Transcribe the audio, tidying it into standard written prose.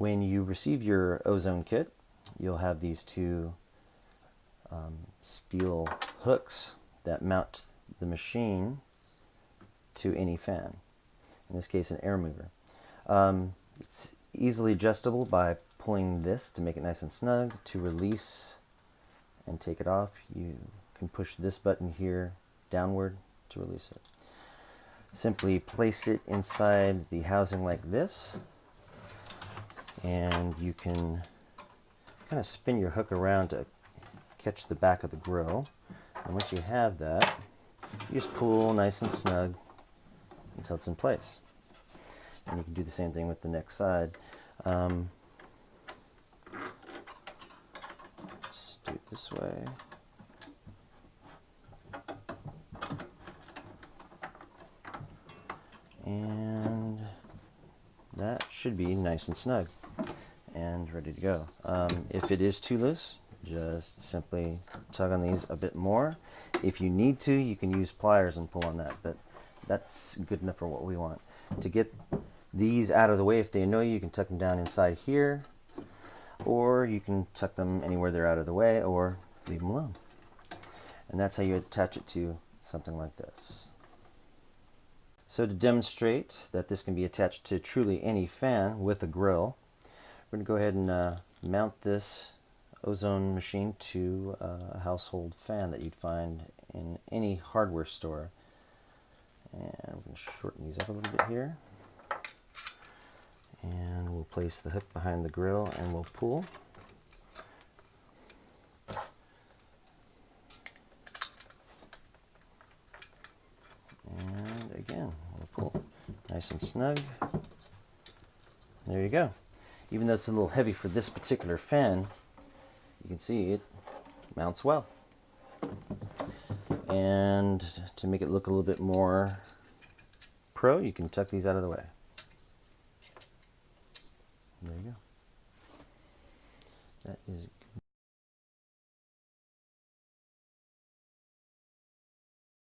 When you receive your ozone kit, you'll have these two steel hooks that mount the machine to any fan, in this case an air mover. It's easily adjustable by pulling this to make it nice and snug. To release and take it off, you can push this button here downward to release it. Simply place it inside the housing like this, and you can kind of spin your hook around to catch the back of the grill. And once you have that, you just pull nice and snug until it's in place. And you can do the same thing with the next side. Just do it this way. And that should be nice and snug and ready to go. If it is too loose, just simply tug on these a bit more. If you need to, you can use pliers and pull on that, but that's good enough for what we want. To get these out of the way, if they annoy you, you can tuck them down inside here, or you can tuck them anywhere they're out of the way, or leave them alone. And that's how you attach it to something like this. So to demonstrate that this can be attached to truly any fan with a grill, we're going to go ahead and mount this ozone machine to a household fan that you'd find in any hardware store. And we're going to shorten these up a little bit here. And we'll place the hook behind the grill and we'll pull. And again, we'll pull nice and snug. There you go. Even though it's a little heavy for this particular fan, you can see it mounts well. And to make it look a little bit more pro, you can tuck these out of the way. There you go. That is